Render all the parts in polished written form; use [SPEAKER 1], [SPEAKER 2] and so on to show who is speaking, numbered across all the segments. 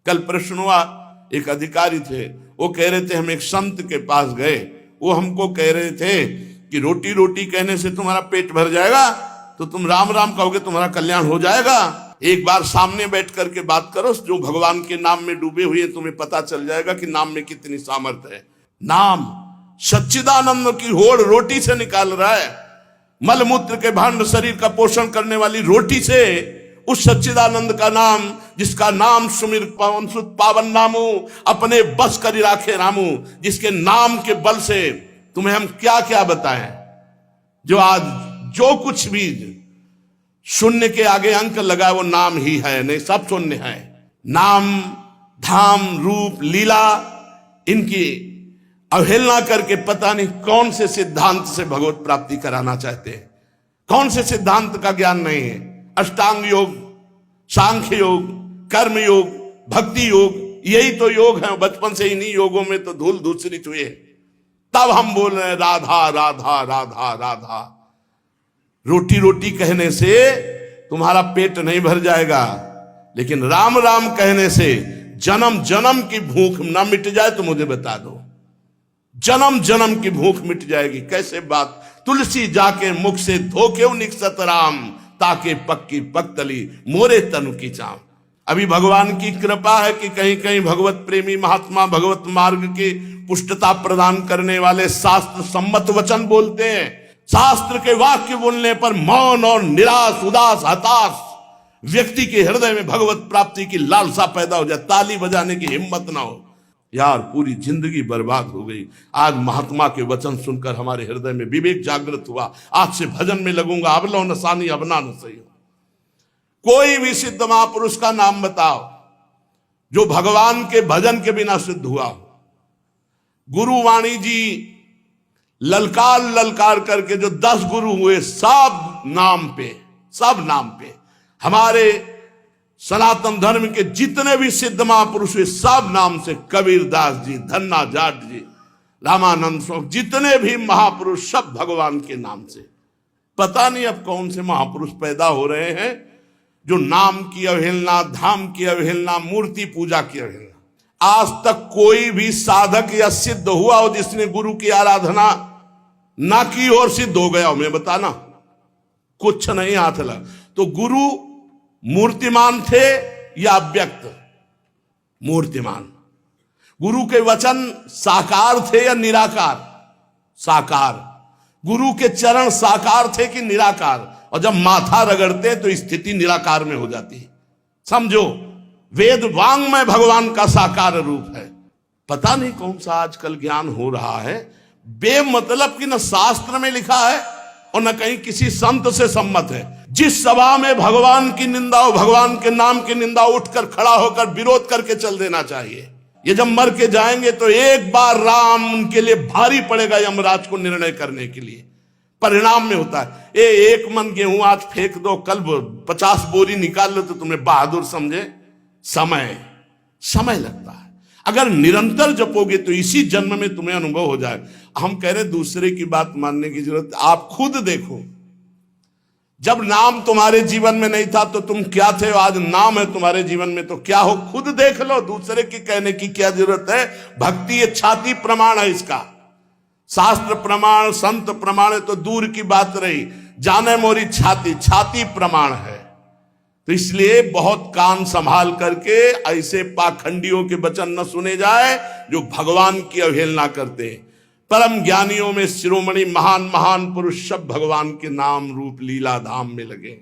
[SPEAKER 1] कल प्रश्न हुआ, एक अधिकारी थे, वो कह रहे थे हम एक संत के पास गए, वो हमको कह रहे थे कि रोटी रोटी कहने से तुम्हारा पेट भर जाएगा, तो तुम राम राम कहोगे तुम्हारा कल्याण हो जाएगा। एक बार सामने बैठ करके बात करो, जो भगवान के नाम में डूबे हुए, तुम्हें पता चल जाएगा कि नाम में कितनी सामर्थ्य है। नाम सच्चिदानंद की होड़ रोटी से निकाल रहा है। मलमूत्र के भांड शरीर का पोषण करने वाली रोटी से उस सच्चिदानंद का नाम, जिसका नाम सुमिर पवन सुत पावन नामू, अपने बस करी राखे रामू, जिसके नाम के बल से तुम्हें हम क्या क्या बताएं। जो आज जो कुछ भी शून्य के आगे अंक लगा वो नाम ही है, नहीं सब शून्य है। नाम धाम रूप लीला इनकी अवहेलना करके पता नहीं कौन से सिद्धांत से भगवत प्राप्ति कराना चाहते हैं, कौन से सिद्धांत का ज्ञान नहीं है। अष्टांग योग, सांख्य योग, कर्म योग, भक्ति योग, यही तो योग है। बचपन से इन्हीं योगों में तो धूल धूसरित हुए, तब हम बोल रहे हैं राधा राधा राधा राधा। रोटी रोटी कहने से तुम्हारा पेट नहीं भर जाएगा, लेकिन राम राम कहने से जन्म जन्म की भूख ना मिट जाए तो मुझे बता दो, जन्म जन्म की भूख मिट जाएगी। कैसे बात, तुलसी जाके मुख से धोके निकसत राम, ताके पक्की पक्तली मोरे तनु की चाम। अभी भगवान की कृपा है कि कहीं कहीं भगवत प्रेमी महात्मा भगवत मार्ग की पुष्टता प्रदान करने वाले शास्त्र सम्मत वचन बोलते हैं। शास्त्र के वाक्य बोलने पर मौन और निराश उदास हताश व्यक्ति के हृदय में भगवत प्राप्ति की लालसा पैदा हो जाए, ताली बजाने की हिम्मत ना हो। यार पूरी जिंदगी बर्बाद हो गई। आज महात्मा के वचन सुनकर हमारे हृदय में विवेक जागृत हुआ, आज से भजन में लगूंगा। अब लो नसानी अबना न सही हो। कोई भी सिद्ध महापुरुष का नाम बताओ जो भगवान के भजन के बिना सिद्ध हुआ हो। गुरुवाणी जी ललकार ललकार करके जो 10 गुरु हुए, सब नाम पे हमारे सनातन धर्म के जितने भी सिद्ध महापुरुष हुए सब नाम से। कबीरदास जी, धन्ना जाट जी, रामानंद स्वामी, जितने भी महापुरुष सब भगवान के नाम से। पता नहीं अब कौन से महापुरुष पैदा हो रहे हैं जो नाम की अवहेलना, धाम की अवहेलना, मूर्ति पूजा की अवहेलना। आज तक कोई भी साधक या सिद्ध हुआ हो जिसने गुरु की आराधना ना की और सिद्ध हो गया हो, मैं बताना कुछ नहीं हाथ लगा। तो गुरु मूर्तिमान थे या अव्यक्त? मूर्तिमान। गुरु के वचन साकार थे या निराकार? साकार। गुरु के चरण साकार थे कि निराकार? और जब माथा रगड़ते तो स्थिति निराकार में हो जाती है। समझो, वेद वांग्मय भगवान का साकार रूप है। पता नहीं कौन सा आजकल ज्ञान हो रहा है, बेमतलब की न शास्त्र में लिखा है और न कहीं किसी संत से सम्मत है। जिस सभा में भगवान की निंदा हो, भगवान के नाम की निंदा, उठकर खड़ा होकर विरोध करके चल देना चाहिए। ये जब मर के जाएंगे तो एक बार राम उनके लिए भारी पड़ेगा यमराज को निर्णय करने के लिए। परिणाम में होता है एक मन गेहूं आज फेंक दो, कल 50 बोरी निकाल लो तो तुम्हें बहादुर समझे। समय लगता है। अगर निरंतर जपोगे तो इसी जन्म में तुम्हें अनुभव हो जाए। हम कह रहे दूसरे की बात मानने की जरूरत, आप खुद देखो। जब नाम तुम्हारे जीवन में नहीं था तो तुम क्या थे, आज नाम है तुम्हारे जीवन में तो क्या हो, खुद देख लो। दूसरे की कहने की क्या जरूरत है। भक्ति ये छाती प्रमाण है इसका। शास्त्र प्रमाण, संत प्रमाण है तो दूर की बात रही, जाने मोरी छाती प्रमाण है। तो इसलिए बहुत कान संभाल करके ऐसे पाखंडियों के वचन न सुने जाए जो भगवान की अवहेलना करते हैं। परम ज्ञानियों में शिरोमणि महान महान पुरुष सब भगवान के नाम रूप लीला धाम में लगे।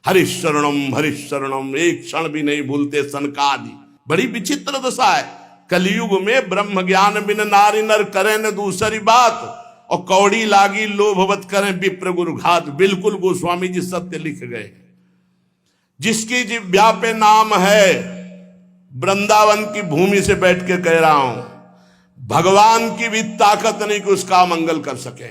[SPEAKER 1] हरिशरणम एक क्षण भी नहीं भूलते सनकादि। बड़ी विचित्र दशा है। कलयुग में ब्रह्म ज्ञान बिन नारी नर करें न दूसरी बात, और कौड़ी लागी लोभवत करें विप्र गुरु घात। बिल्कुल गोस्वामी जी सत्य लिख गए। जिसकी जिह्वा पे नाम है, वृंदावन की भूमि से बैठ के कह रहा हूं, भगवान की भी ताकत नहीं कि उसका मंगल कर सके।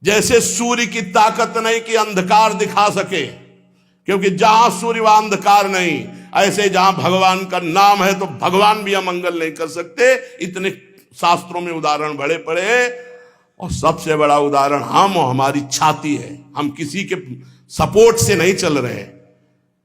[SPEAKER 1] जैसे सूर्य की ताकत नहीं कि अंधकार दिखा सके, क्योंकि जहां सूर्य वहां अंधकार नहीं। ऐसे जहां भगवान का नाम है तो भगवान भी अमंगल नहीं कर सकते। इतने शास्त्रों में उदाहरण बड़े पड़े हैं, और सबसे बड़ा उदाहरण हम और हमारी छाती है। हम किसी के सपोर्ट से नहीं चल रहे,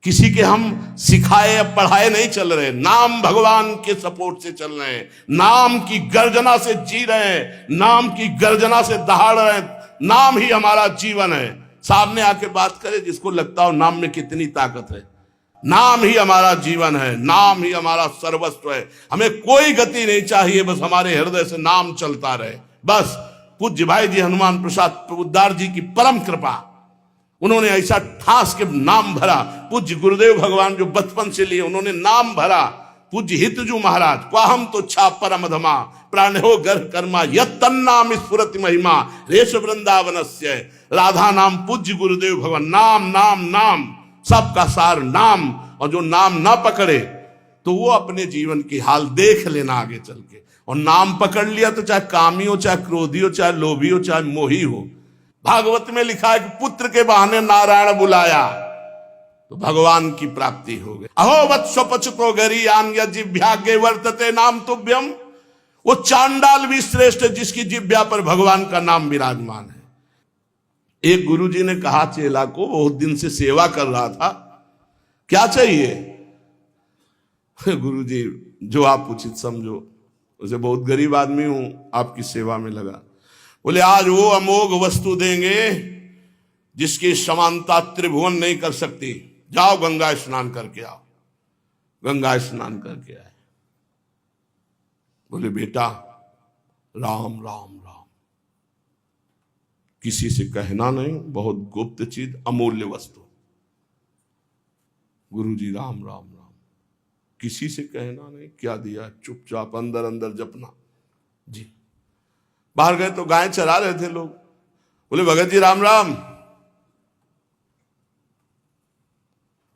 [SPEAKER 1] किसी के हम सिखाए या पढ़ाए नहीं चल रहे, नाम भगवान के सपोर्ट से चल रहे हैं, नाम की गर्जना से जी रहे हैं, नाम की गर्जना से दहाड़ रहे हैं। नाम ही हमारा जीवन है। सामने आके बात करे जिसको लगता हो नाम में कितनी ताकत है। नाम ही हमारा जीवन है, नाम ही हमारा सर्वस्व है। हमें कोई गति नहीं चाहिए, बस हमारे हृदय से नाम चलता रहे। बस पूज्य भाई जी हनुमान प्रसाद पोद्दार जी की परम कृपा, उन्होंने ऐसा ठास के नाम भरा। पूज्य गुरुदेव भगवान जो बचपन से लिए उन्होंने नाम भरा। पूज्य हितजू महाराज क्वाहम तो छा परम धमा प्राण हो घर कर्मा यत्तन्नाम स्फुरति महिमा रेश वृंदावनस्य। राधा नाम पूज्य गुरुदेव भगवान, नाम नाम नाम, सबका सार नाम। और जो नाम ना पकड़े तो वो अपने जीवन की हाल देख लेना आगे चल के। और नाम पकड़ लिया तो चाहे कामी हो, चाहे क्रोधी हो, चाहे लोभी हो, चाहे मोही हो। भागवत में लिखा है कि पुत्र के बहाने नारायण बुलाया तो भगवान की प्राप्ति हो गई। अहो वत्स पचतो गरीयान जिभ्यागे वर्तते नाम तुभ्यम। वो चांडाल भी श्रेष्ठ है जिसकी जिभ्या पर भगवान का नाम विराजमान है। एक गुरुजी ने कहा चेला को, बहुत दिन से सेवा कर रहा था, क्या चाहिए? गुरुजी जो आप उचित समझो। उसे बहुत गरीब आदमी हूं, आपकी सेवा में लगा। बोले आज वो अमोघ वस्तु देंगे जिसकी समानता त्रिभुवन नहीं कर सकती। जाओ गंगा स्नान करके आओ। गंगा स्नान करके आए। बोले बेटा राम राम राम, किसी से कहना नहीं, बहुत गुप्त चीज, अमूल्य वस्तु। गुरुजी राम राम राम, किसी से कहना नहीं। क्या दिया? चुपचाप अंदर अंदर जपना जी। बाहर गए तो गाय चरा रहे थे लोग। बोले भगत जी राम राम।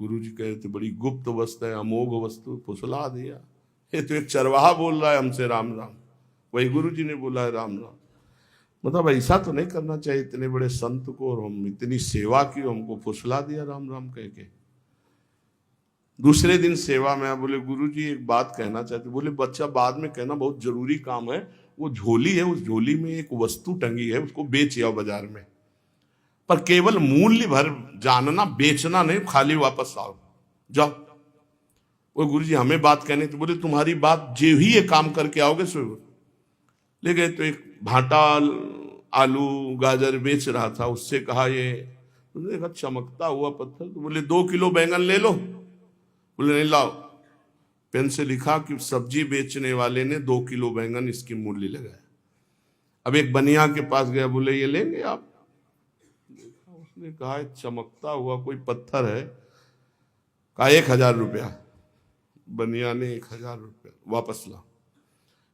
[SPEAKER 1] गुरुजी कह रहे थे बड़ी गुप्त वस्तु है, अमोघ वस्तु, फुसला दिया। ये तो एक चरवाहा बोल रहा है हमसे राम राम, वही गुरुजी ने बोला है राम राम। मतलब ऐसा तो नहीं करना चाहिए इतने बड़े संत को, और हम इतनी सेवा की, हमको फुसला दिया राम राम कह के। दूसरे दिन सेवा में बोले गुरुजी एक बात कहना चाहते। बोले बच्चा बाद में कहना, बहुत जरूरी काम है। वो झोली है, उस झोली में एक वस्तु टंगी है, उसको बेच आओ बाजार में, पर केवल मूल्य भर जानना, बेचना नहीं, खाली वापस आओ, जाओ। वो गुरुजी हमें बात कहने तो बोले तुम्हारी बात जे ही ये काम करके आओगे सो। ले गए तो एक भाटा आलू गाजर बेच रहा था, उससे कहा ये, देखा चमकता हुआ पत्थर, तो बोले 2 किलो बैंगन ले लो। बोले नहीं लाओ। पेन से लिखा कि सब्जी बेचने वाले ने 2 किलो बैंगन इसकी मूल्य लगाया। अब एक बनिया के पास गया, बोले ये लेंगे आप? उसने कहा चमकता हुआ कोई पत्थर है। कहा 1000 रुपया। बनिया ने 1000 रुपया वापस ला।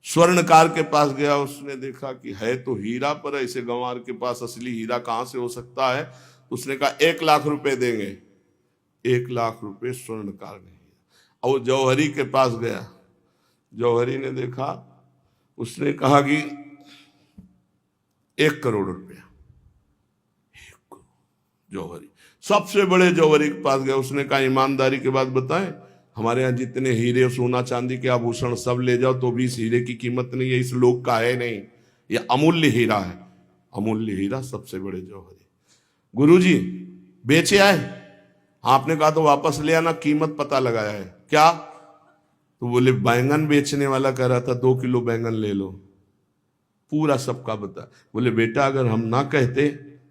[SPEAKER 1] स्वर्णकार के पास गया, उसने देखा कि है तो हीरा, पर ऐसे गंवार के पास असली हीरा कहां से हो सकता है। उसने कहा 1 लाख रुपए देंगे। 1 लाख रुपए स्वर्णकार ने। और जौहरी के पास गया, जौहरी ने देखा, उसने कहा कि 1 करोड़ रुपया। जौहरी सबसे बड़े जौहरी के पास गया, उसने कहा ईमानदारी के बात बताएं, हमारे यहाँ जितने हीरे सोना चांदी के आभूषण सब ले जाओ तो भी इस हीरे की कीमत नहीं है, इस लोक का है नहीं, ये अमूल्य हीरा है। अमूल्य हीरा सबसे बड़े जौहरी। गुरुजी बेचे आए? आपने कहा तो वापस ले आना, कीमत पता लगाया है। क्या? तो बोले बैंगन बेचने वाला कह रहा था 2 किलो बैंगन ले लो, पूरा सबका बता। बोले बेटा अगर हम ना कहते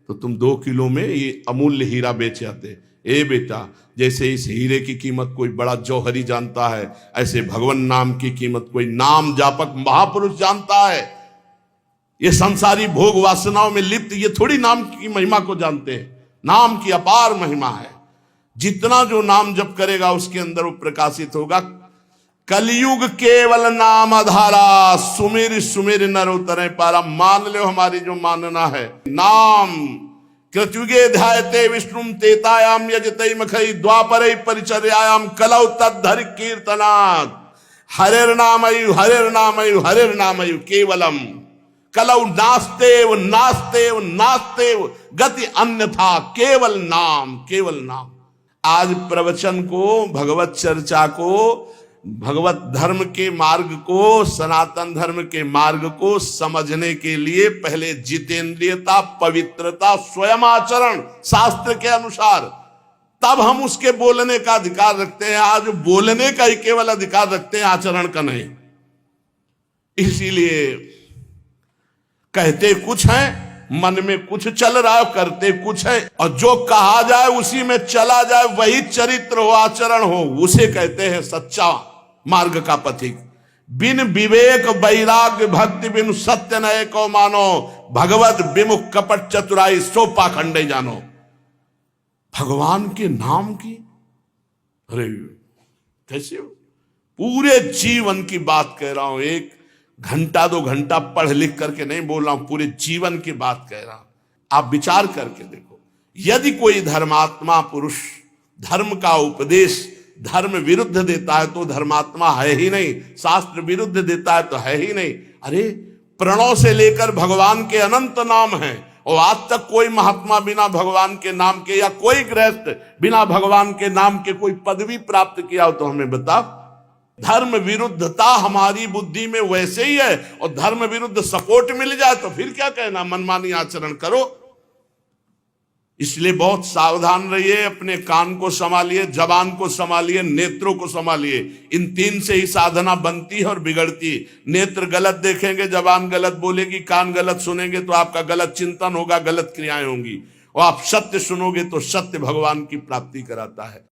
[SPEAKER 1] तो तुम 2 किलो में ये अमूल्य हीरा बेच आते। ए बेटा, जैसे इस हीरे की कीमत कोई बड़ा जौहरी जानता है, ऐसे भगवान नाम की कीमत कोई नाम जापक महापुरुष जानता है। ये संसारी भोग वासनाओं में लिप्त ये थोड़ी नाम की महिमा को जानते हैं। नाम की अपार महिमा है। जितना जो नाम जप करेगा उसके अंदर वो प्रकाशित होगा। कलयुग केवल नाम आधारा, सुमिर सुमिर नर उतरे पारा। मान लो हमारी जो मानना है, नाम कृतयुगे ध्यायते विष्णुम तेतायाम यजते मखई द्वापरे परिचर्यायाम कलौ तद्धरि कीर्तनात्। हरेर नामयु हरेर नामयु हरेर नामयु केवलम कलौ नास्तेव नास्तेव नास्तेव गति अन्यथा केवल नाम केवल नाम। आज प्रवचन को, भगवत चर्चा को, भगवत धर्म के मार्ग को, सनातन धर्म के मार्ग को समझने के लिए पहले जितेंद्रियता, पवित्रता, स्वयं आचरण शास्त्र के अनुसार, तब हम उसके बोलने का अधिकार रखते हैं। आज बोलने का ही केवल अधिकार रखते हैं, आचरण का नहीं। इसीलिए कहते कुछ हैं, मन में कुछ चल रहा है, करते कुछ है, और जो कहा जाए उसी में चला जाए, वही चरित्र हो, आचरण हो, उसे कहते हैं सच्चा मार्ग का पथिक। बिन विवेक वैराग्य भक्ति बिन सत्य नए को मानो, भगवत विमुख कपट चतुराई सो पाखंडे जानो। भगवान के नाम की, अरे कैसे पूरे जीवन की बात कह रहा हूं, एक घंटा 2 घंटा पढ़ लिख करके नहीं बोल रहा हूं, पूरे जीवन की बात कह रहा हूं। आप विचार करके देखो, यदि कोई धर्मात्मा पुरुष धर्म का उपदेश धर्म विरुद्ध देता है तो धर्मात्मा है ही नहीं, शास्त्र विरुद्ध देता है तो है ही नहीं। अरे प्रणव से लेकर भगवान के अनंत नाम हैं, और आज तक कोई महात्मा बिना भगवान के नाम के, या कोई गृहस्थ बिना भगवान के नाम के कोई पदवी प्राप्त किया हो तो हमें बताओ। धर्म विरुद्धता हमारी बुद्धि में वैसे ही है, और धर्म विरुद्ध सपोर्ट मिल जाए तो फिर क्या कहना, मनमानी आचरण करो। इसलिए बहुत सावधान रहिए, अपने कान को संभालिए, जबान को संभालिए, नेत्रों को संभालिए। इन 3 से ही साधना बनती है और बिगड़ती। नेत्र गलत देखेंगे, जबान गलत बोलेगी, कान गलत सुनेंगे तो आपका गलत चिंतन होगा, गलत क्रियाएं होंगी, और आप सत्य सुनोगे तो सत्य भगवान की प्राप्ति कराता है।